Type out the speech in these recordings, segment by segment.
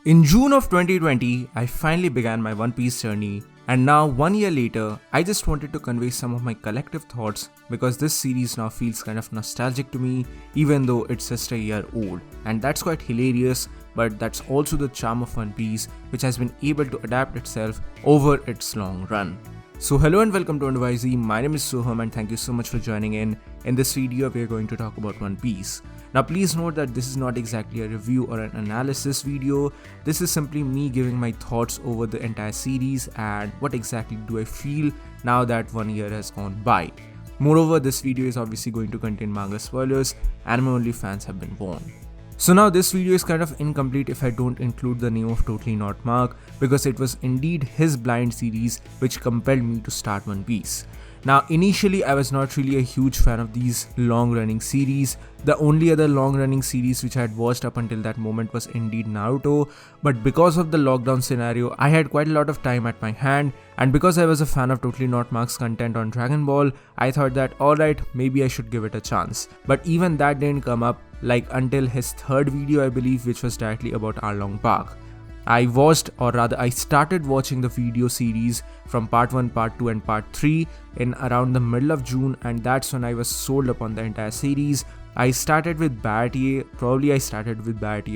In June of 2020, I finally began my One Piece journey, and now 1 year later, I just wanted to convey some of my collective thoughts because this series now feels kind of nostalgic to me, even though it's just a year old. And that's quite hilarious, but that's also the charm of One Piece, which has been able to adapt itself over its long run. So hello and welcome to NYZ, my name is Soham and thank you so much for joining in. In this video, we are going to talk about One Piece. Now please note that this is not exactly a review or an analysis video, this is simply me giving my thoughts over the entire series and what exactly do I feel now that 1 year has gone by. Moreover, this video is obviously going to contain manga spoilers, anime only fans have been warned. So now this video is kind of incomplete if I don't include the name of Totally Not Mark because it was indeed his blind series which compelled me to start One Piece. Now initially I was not really a huge fan of these long running series. The only other long running series which I had watched up until that moment was indeed Naruto, but because of the lockdown scenario I had quite a lot of time at my hand, and because I was a fan of Totally Not Mark's content on Dragon Ball, I thought that alright, maybe I should give it a chance. But even that didn't come up until his third video I believe, which was directly about Arlong Park. I started watching the video series from part 1, part 2 and part 3 in around the middle of June, and that's when I was sold upon the entire series. I started with Baratie,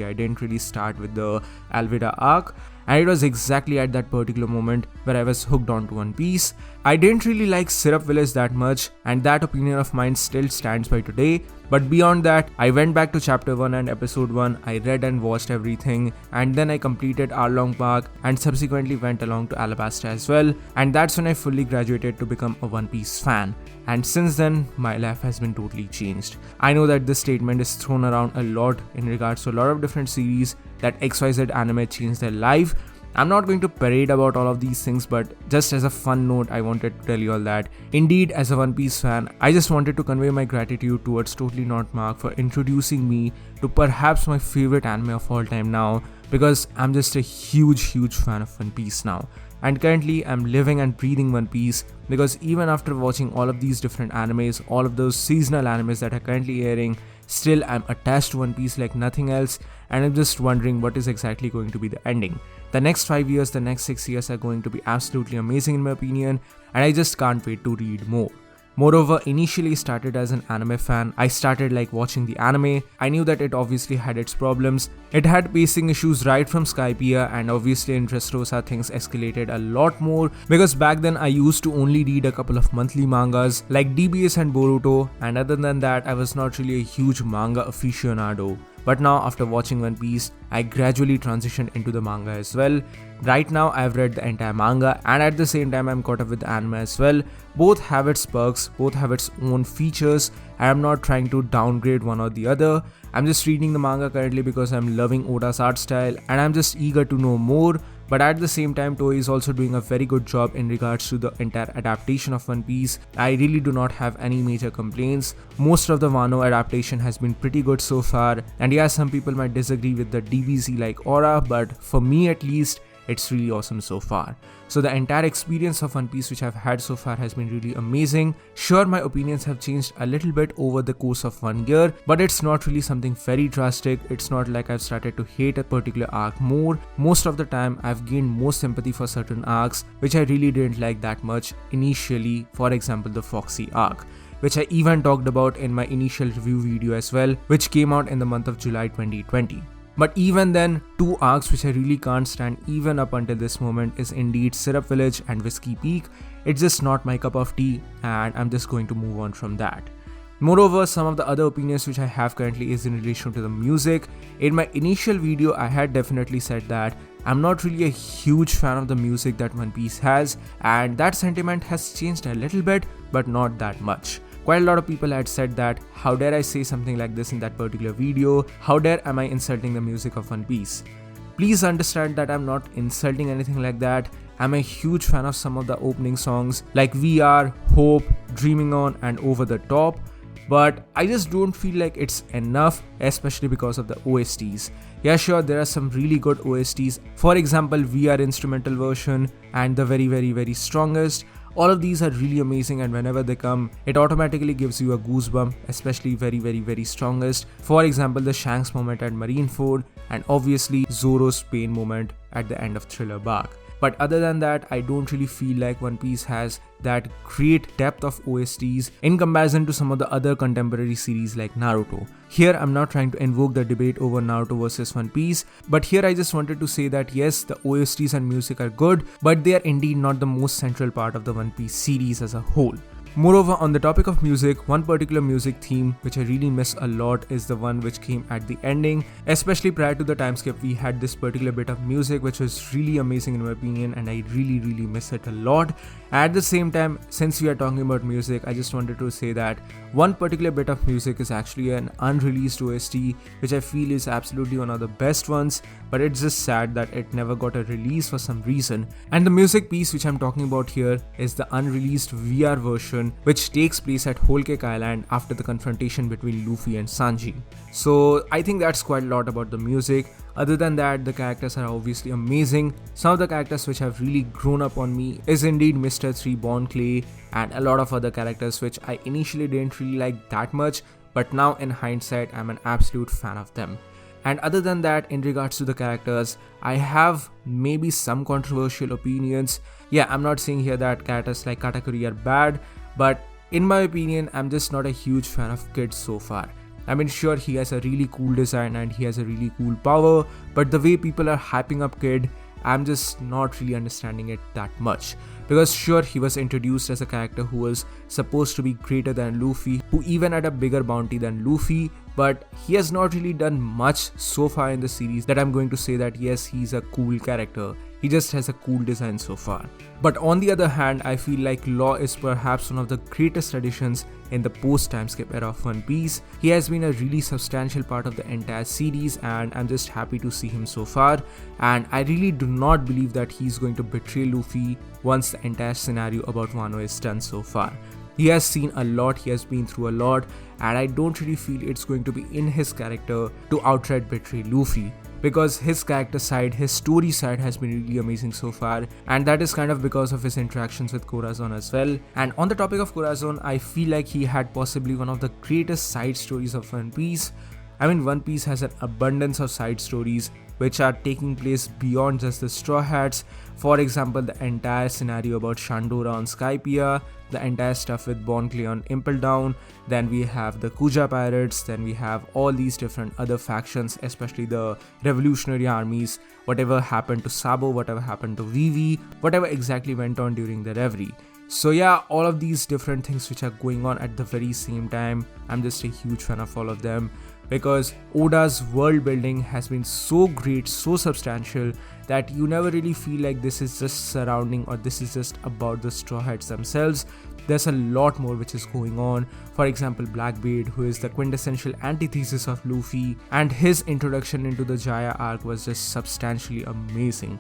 I didn't really start with the Alvida arc, and it was exactly at that particular moment where I was hooked onto One Piece. I didn't really like Syrup Village that much, and that opinion of mine still stands by today. But beyond that, I went back to chapter 1 and episode 1, I read and watched everything, and then I completed Arlong Park and subsequently went along to Alabasta as well, and that's when I fully graduated to become a One Piece fan. And since then, my life has been totally changed. I know that this statement is thrown around a lot in regards to a lot of different series that XYZ anime changed their life. I'm not going to parade about all of these things, but just as a fun note, I wanted to tell you all that indeed, as a One Piece fan, I just wanted to convey my gratitude towards Totally Not Mark for introducing me to perhaps my favorite anime of all time now, because I'm just a huge fan of One Piece now. And currently I'm living and breathing One Piece because even after watching all of these different animes, all of those seasonal animes that are currently airing, still I'm attached to One Piece like nothing else, and I'm just wondering what is exactly going to be the ending. The next 5 years, the next 6 years are going to be absolutely amazing in my opinion, and I just can't wait to read more. Moreover, initially started as an anime fan, I started watching the anime. I knew that it obviously had its problems. It had pacing issues right from Skypiea, and obviously in Dressrosa things escalated a lot more because back then I used to only read a couple of monthly mangas like DBS and Boruto, and other than that I was not really a huge manga aficionado. But now after watching One Piece, I gradually transitioned into the manga as well. Right now I've read the entire manga and at the same time I'm caught up with the anime as well. Both have its perks, both have its own features. I am not trying to downgrade one or the other. I'm just reading the manga currently because I'm loving Oda's art style and I'm just eager to know more. But at the same time, Toei is also doing a very good job in regards to the entire adaptation of One Piece. I really do not have any major complaints. Most of the Wano adaptation has been pretty good so far, and yeah, some people might disagree with the DBZ like aura, but for me at least, it's really awesome so far. So the entire experience of One Piece which I've had so far has been really amazing. Sure, my opinions have changed a little bit over the course of 1 year, but it's not really something very drastic. It's not like I've started to hate a particular arc more. Most of the time, I've gained more sympathy for certain arcs which I really didn't like that much initially, for example the Foxy arc, which I even talked about in my initial review video as well, which came out in the month of July 2020. But even then, two arcs which I really can't stand even up until this moment is indeed Syrup Village and Whiskey Peak. It's just not my cup of tea and I'm just going to move on from that. Moreover, some of the other opinions which I have currently is in relation to the music. In my initial video, I had definitely said that I'm not really a huge fan of the music that One Piece has, and that sentiment has changed a little bit, but not that much. Quite a lot of people had said that, how dare I say something like this in that particular video, how dare am I insulting the music of One Piece. Please understand that I'm not insulting anything like that. I'm a huge fan of some of the opening songs like VR, Hope, Dreaming On and Over the Top, but I just don't feel like it's enough, especially because of the OSTs. Yeah, sure, there are some really good OSTs, for example VR instrumental version and the very strongest. All of these are really amazing, and whenever they come, it automatically gives you a goosebump, especially very strongest. For example, the Shanks moment at Marineford, and obviously Zoro's pain moment at the end of Thriller Bark. But other than that, I don't really feel like One Piece has that great depth of OSTs in comparison to some of the other contemporary series like Naruto. Here, I'm not trying to invoke the debate over Naruto versus One Piece, but here I just wanted to say that yes, the OSTs and music are good, but they are indeed not the most central part of the One Piece series as a whole. Moreover, on the topic of music, one particular music theme which I really miss a lot is the one which came at the ending. Especially prior to the time skip, we had this particular bit of music which was really amazing in my opinion, and I really miss it a lot. At the same time, since we are talking about music, I just wanted to say that one particular bit of music is actually an unreleased OST which I feel is absolutely one of the best ones, but it's just sad that it never got a release for some reason. And the music piece which I'm talking about here is the unreleased VR version which takes place at Whole Cake Island after the confrontation between Luffy and Sanji. So I think that's quite a lot about the music. Other than that, the characters are obviously amazing. Some of the characters which have really grown up on me is indeed Mr. 3 Bon Clay and a lot of other characters which I initially didn't really like that much, but now in hindsight I'm an absolute fan of them. And other than that, in regards to the characters, I have maybe some controversial opinions. Yeah, I'm not saying here that characters like Katakuri are bad, but in my opinion, I'm just not a huge fan of Kid so far. I mean, sure, he has a really cool design and he has a really cool power, but the way people are hyping up Kid, I'm just not really understanding it that much. Because sure, he was introduced as a character who was supposed to be greater than Luffy, who even had a bigger bounty than Luffy, but he has not really done much so far in the series that I'm going to say that yes, he's a cool character. He just has a cool design so far. But on the other hand, I feel like Law is perhaps one of the greatest additions in the post-time skip era of One Piece. He has been a really substantial part of the entire series and I'm just happy to see him so far. And I really do not believe that he's going to betray Luffy once the entire scenario about Wano is done so far. He has seen a lot, he has been through a lot, and I don't really feel it's going to be in his character to outright betray Luffy. Because his character side, his story side has been really amazing so far, and that is kind of because of his interactions with Corazon as well. And on the topic of Corazon, I feel like he had possibly one of the greatest side stories of One Piece. I mean, One Piece has an abundance of side stories which are taking place beyond just the Straw Hats. For example, the entire scenario about Shandora on Skypiea, the entire stuff with Bon Clay on Impel Down, then we have the Kuja Pirates, then we have all these different other factions, especially the revolutionary armies, whatever happened to Sabo, whatever happened to Vivi, whatever exactly went on during the Reverie. So yeah, all of these different things which are going on at the very same time, I'm just a huge fan of all of them. Because Oda's world building has been so great, so substantial, that you never really feel like this is just surrounding or this is just about the Straw Hats themselves. There's a lot more which is going on. For example, Blackbeard, who is the quintessential antithesis of Luffy, and his introduction into the Jaya arc was just substantially amazing.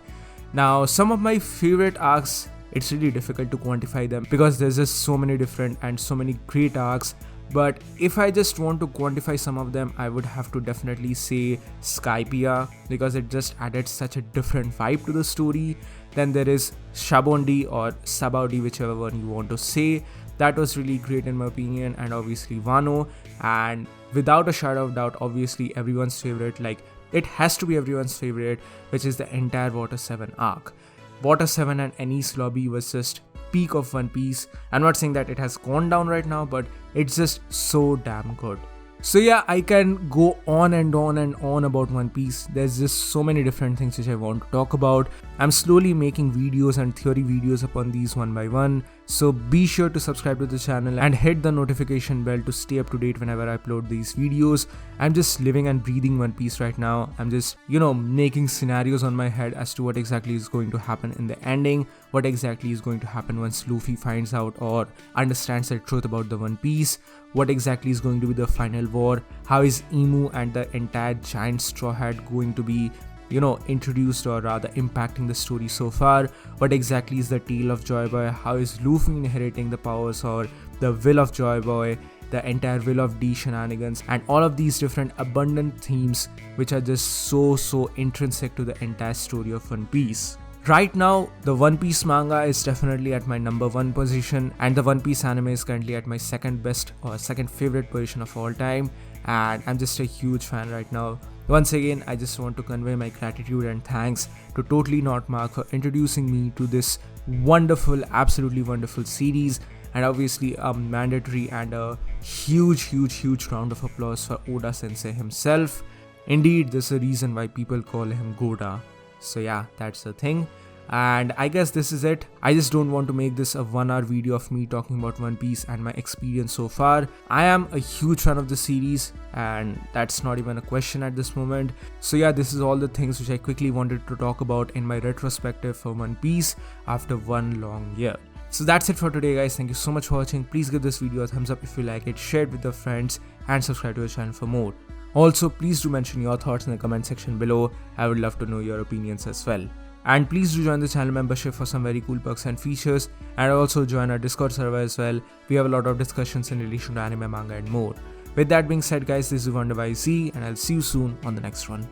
Now, some of my favorite arcs, it's really difficult to quantify them because there's just so many different and so many great arcs. But if I just want to quantify some of them, I would have to definitely say Skypiea, because it just added such a different vibe to the story. Then there is Shabondi or Sabaody, whichever one you want to say. That was really great in my opinion. And obviously Wano, and without a shadow of doubt, obviously everyone's favorite, like it has to be everyone's favorite, which is the entire Water 7 arc. Water 7 and Enies Lobby was just peak of One Piece. I'm not saying that it has gone down right now, but it's just so damn good. So yeah, I can go on and on and on about One Piece. There's just so many different things which I want to talk about. I'm slowly making videos and theory videos upon these one by one. So be sure to subscribe to the channel and hit the notification bell to stay up to date whenever I upload these videos. I'm just living and breathing One Piece right now. I'm just, making scenarios on my head as to what exactly is going to happen in the ending, what exactly is going to happen once Luffy finds out or understands the truth about the One Piece, what exactly is going to be the final war, how is Imu and the entire giant Straw Hat going to be introduced or rather impacting the story so far, what exactly is the tale of Joy Boy, how is Luffy inheriting the powers or the will of Joy Boy, the entire Will of D shenanigans, and all of these different abundant themes which are just so intrinsic to the entire story of One Piece. Right now, the One Piece manga is definitely at my number 1 position, and the One Piece anime is currently at my second best or second favorite position of all time, and I'm just a huge fan right now. Once again, I just want to convey my gratitude and thanks to Totally Not Mark for introducing me to this wonderful, absolutely wonderful series, and obviously a mandatory and a huge round of applause for Oda Sensei himself. Indeed, there's a reason why people call him Goda. So yeah, that's the thing. And I guess this is it. I just don't want to make this a 1-hour video of me talking about One Piece and my experience so far. I am a huge fan of the series, and that's not even a question at this moment. So yeah, this is all the things which I quickly wanted to talk about in my retrospective for One Piece after one long year. So that's it for today, guys. Thank you so much for watching. Please give this video a thumbs up if you like it, share it with your friends, and subscribe to the channel for more. Also, please do mention your thoughts in the comment section below. I would love to know your opinions as well. And please do join the channel membership for some very cool perks and features, and also join our Discord server as well. We have a lot of discussions in relation to anime, manga and more. With that being said, guys, this is Wonder by Z, and I'll see you soon on the next one.